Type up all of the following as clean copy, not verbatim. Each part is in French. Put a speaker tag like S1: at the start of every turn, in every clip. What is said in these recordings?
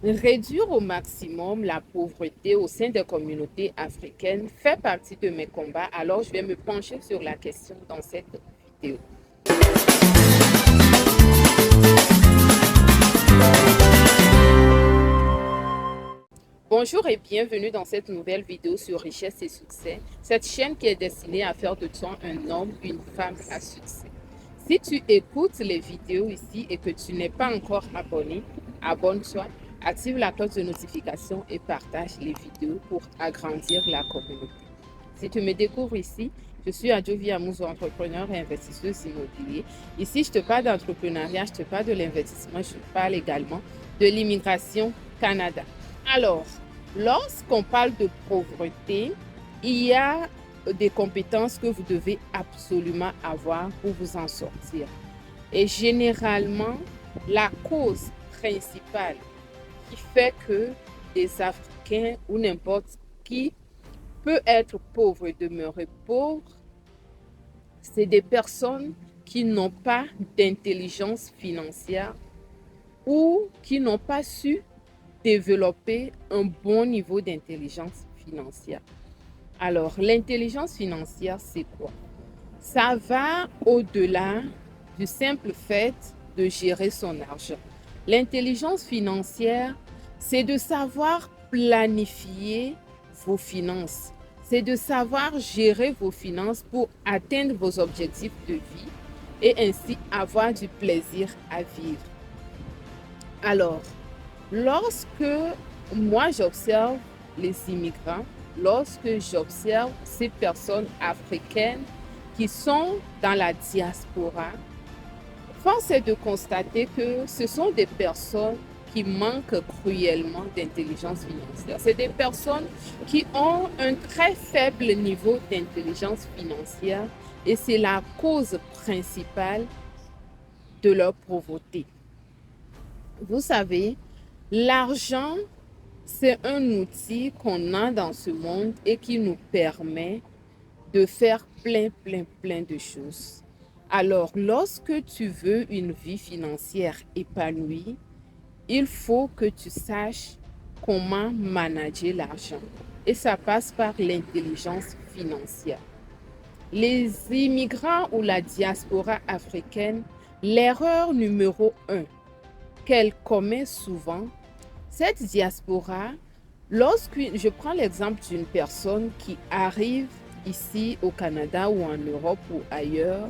S1: Réduire au maximum la pauvreté au sein des communautés africaines fait partie de mes combats, alors je vais me pencher sur la question dans cette vidéo. Bonjour et bienvenue dans cette nouvelle vidéo sur richesse et succès, cette chaîne qui est destinée à faire de toi un homme, une femme à succès. Si tu écoutes les vidéos ici et que tu n'es pas encore abonné, abonne-toi, active la cloche de notification et partage les vidéos pour agrandir la communauté. Si tu me découvres ici, je suis Adjovi Amouzo, entrepreneur et investisseuse immobilier. Ici, je te parle d'entrepreneuriat, je te parle de l'investissement, je te parle également de l'immigration Canada. Alors, lorsqu'on parle de pauvreté, il y a des compétences que vous devez absolument avoir pour vous en sortir. Et généralement, la cause principale qui fait que des Africains ou n'importe qui peut être pauvre et demeurer pauvre, c'est des personnes qui n'ont pas d'intelligence financière ou qui n'ont pas su développer un bon niveau d'intelligence financière. Alors, l'intelligence financière, c'est quoi? Ça va au-delà du simple fait de gérer son argent. L'intelligence financière, c'est de savoir planifier vos finances. C'est de savoir gérer vos finances pour atteindre vos objectifs de vie et ainsi avoir du plaisir à vivre. Alors, lorsque moi j'observe les immigrants, lorsque j'observe ces personnes africaines qui sont dans la diaspora, force est de constater que ce sont des personnes qui manquent cruellement d'intelligence financière. C'est des personnes qui ont un très faible niveau d'intelligence financière et c'est la cause principale de leur pauvreté. Vous savez, l'argent, c'est un outil qu'on a dans ce monde et qui nous permet de faire plein de choses. Alors, lorsque tu veux une vie financière épanouie, il faut que tu saches comment manager l'argent. Et ça passe par l'intelligence financière. Les immigrants ou la diaspora africaine, l'erreur numéro 1 qu'elle commet souvent, cette diaspora, lorsque je prends l'exemple d'une personne qui arrive ici au Canada ou en Europe ou ailleurs,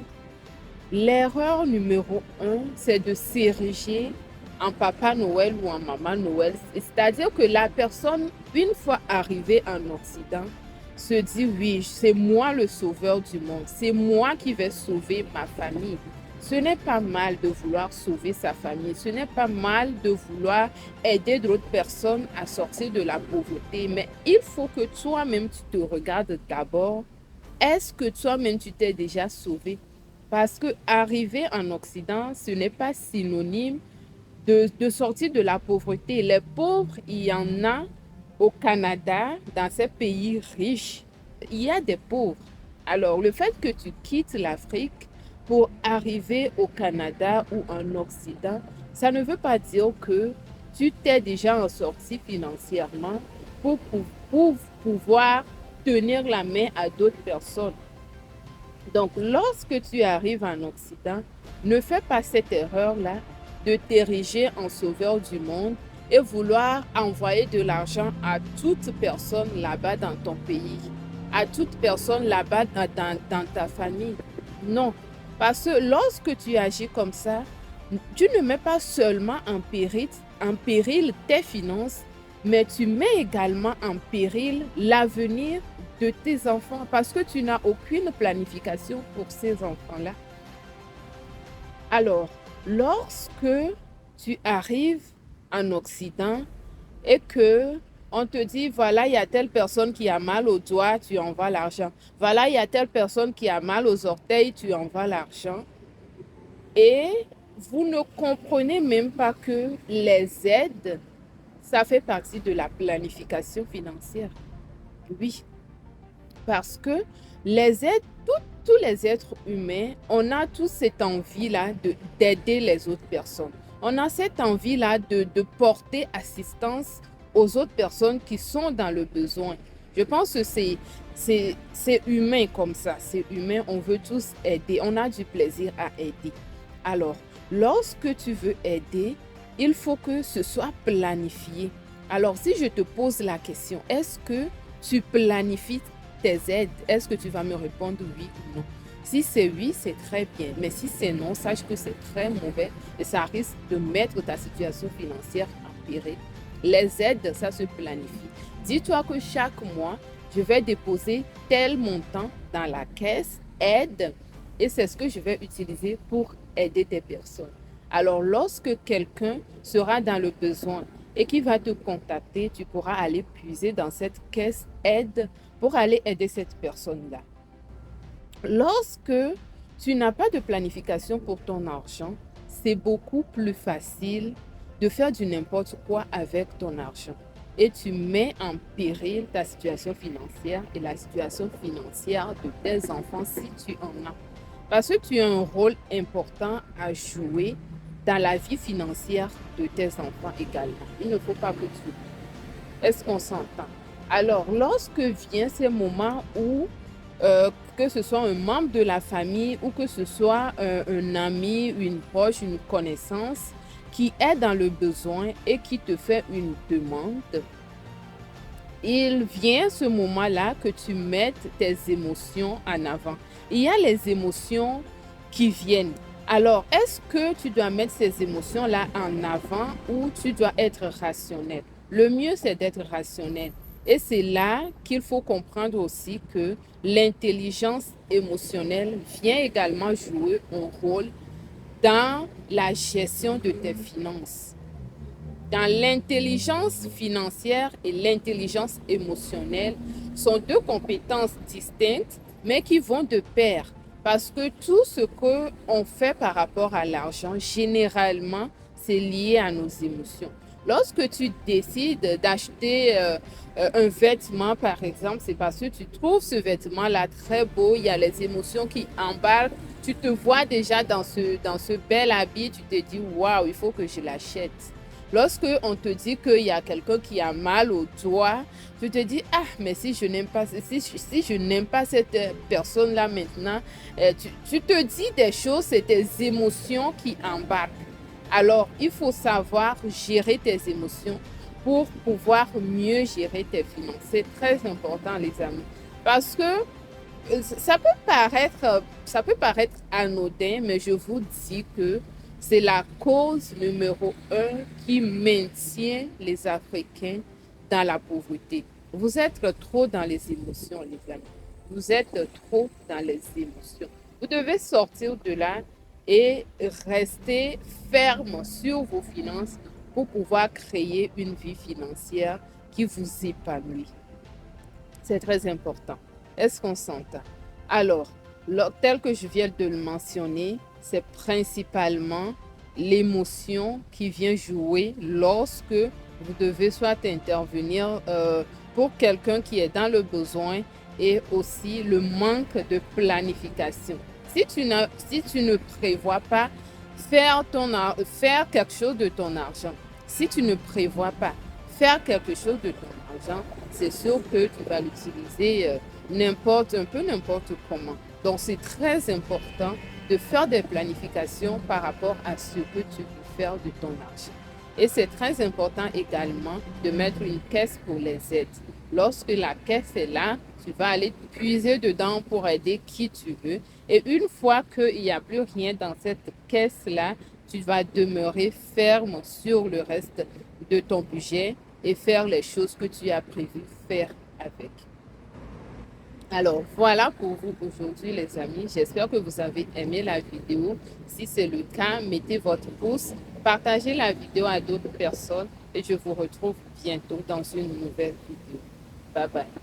S1: l'erreur numéro 1, c'est de s'ériger en Papa Noël ou en Maman Noël. C'est-à-dire que la personne, une fois arrivée en Occident, se dit oui, c'est moi le sauveur du monde, c'est moi qui vais sauver ma famille. Ce n'est pas mal de vouloir sauver sa famille, ce n'est pas mal de vouloir aider d'autres personnes à sortir de la pauvreté, mais il faut que toi-même tu te regardes d'abord. Est-ce que toi-même tu t'es déjà sauvé? Parce que arriver en Occident, ce n'est pas synonyme de sortir de la pauvreté. Les pauvres, il y en a au Canada, dans ces pays riches, il y a des pauvres. Alors, le fait que tu quittes l'Afrique pour arriver au Canada ou en Occident, ça ne veut pas dire que tu t'es déjà en sortie financièrement pour pouvoir tenir la main à d'autres personnes. Donc, lorsque tu arrives en Occident, ne fais pas cette erreur-là de t'ériger en sauveur du monde et vouloir envoyer de l'argent à toute personne là-bas dans ton pays, à toute personne là-bas dans ta famille. Non, parce que lorsque tu agis comme ça, tu ne mets pas seulement en péril tes finances, mais tu mets également en péril l'avenir de tes enfants parce que tu n'as aucune planification pour ces enfants-là. Alors, lorsque tu arrives en Occident et que on te dit, voilà, il y a telle personne qui a mal aux doigts, tu envoies l'argent. Voilà, il y a telle personne qui a mal aux orteils, tu envoies l'argent. Et vous ne comprenez même pas que les aides, ça fait partie de la planification financière. Oui, parce que les êtres, tous les êtres humains, on a tous cette envie-là d'aider les autres personnes. On a cette envie-là de porter assistance aux autres personnes qui sont dans le besoin. Je pense que c'est humain comme ça, c'est humain, on veut tous aider, on a du plaisir à aider. Alors, lorsque tu veux aider, il faut que ce soit planifié. Alors, si je te pose la question, est-ce que tu planifies tes aides? Est-ce que tu vas me répondre oui ou non? Si c'est oui, c'est très bien. Mais si c'est non, sache que c'est très mauvais et ça risque de mettre ta situation financière en péril. Les aides, ça se planifie. Dis-toi que chaque mois, je vais déposer tel montant dans la caisse aide et c'est ce que je vais utiliser pour aider des personnes. Alors, lorsque quelqu'un sera dans le besoin et qui va te contacter, tu pourras aller puiser dans cette caisse aide pour aller aider cette personne-là. Lorsque tu n'as pas de planification pour ton argent, c'est beaucoup plus facile de faire du n'importe quoi avec ton argent. Et tu mets en péril ta situation financière et la situation financière de tes enfants si tu en as. Parce que tu as un rôle important à jouer dans la vie financière de tes enfants également. Il ne faut pas que tu... Est-ce qu'on s'entend? Alors, lorsque vient ces moments où que ce soit un membre de la famille ou que ce soit un ami, une proche, une connaissance qui est dans le besoin et qui te fait une demande, il vient ce moment-là que tu mettes tes émotions en avant. Il y a les émotions qui viennent. Alors, est-ce que tu dois mettre ces émotions-là en avant ou tu dois être rationnel? Le mieux, c'est d'être rationnel. Et c'est là qu'il faut comprendre aussi que l'intelligence émotionnelle vient également jouer un rôle dans la gestion de tes finances. Dans l'intelligence financière et l'intelligence émotionnelle sont deux compétences distinctes, mais qui vont de pair. Parce que tout ce qu'on fait par rapport à l'argent, généralement, c'est lié à nos émotions. Lorsque tu décides d'acheter un vêtement, par exemple, c'est parce que tu trouves ce vêtement-là très beau, il y a les émotions qui embarquent, tu te vois déjà dans ce bel habit, tu te dis, waouh, il faut que je l'achète. Lorsque on te dit qu'il y a quelqu'un qui a mal au doigt, tu te dis, ah, mais si je n'aime pas, si je n'aime pas cette personne-là maintenant, tu te dis des choses, c'est tes émotions qui embarquent. Alors, il faut savoir gérer tes émotions pour pouvoir mieux gérer tes finances. C'est très important, les amis. Parce que ça peut paraître anodin, mais je vous dis que c'est la cause numéro un qui maintient les Africains dans la pauvreté. Vous êtes trop dans les émotions, les amis. Vous êtes trop dans les émotions. Vous devez sortir de là et rester ferme sur vos finances pour pouvoir créer une vie financière qui vous épanouit. C'est très important. Est-ce qu'on s'entend? Alors, tel que je viens de le mentionner, c'est principalement l'émotion qui vient jouer lorsque vous devez soit intervenir pour quelqu'un qui est dans le besoin et aussi le manque de planification. Si tu ne prévois pas faire quelque chose de ton argent, si tu ne prévois pas faire quelque chose de ton argent, c'est sûr que tu vas l'utiliser n'importe comment. Donc, c'est très important de faire des planifications par rapport à ce que tu veux faire de ton argent. Et c'est très important également de mettre une caisse pour les aides. Lorsque la caisse est là, tu vas aller puiser dedans pour aider qui tu veux. Et une fois qu'il n'y a plus rien dans cette caisse-là, tu vas demeurer ferme sur le reste de ton budget et faire les choses que tu as prévu faire avec. Alors, voilà pour vous aujourd'hui, les amis. J'espère que vous avez aimé la vidéo. Si c'est le cas, mettez votre pouce, partagez la vidéo à d'autres personnes et je vous retrouve bientôt dans une nouvelle vidéo. Bye bye.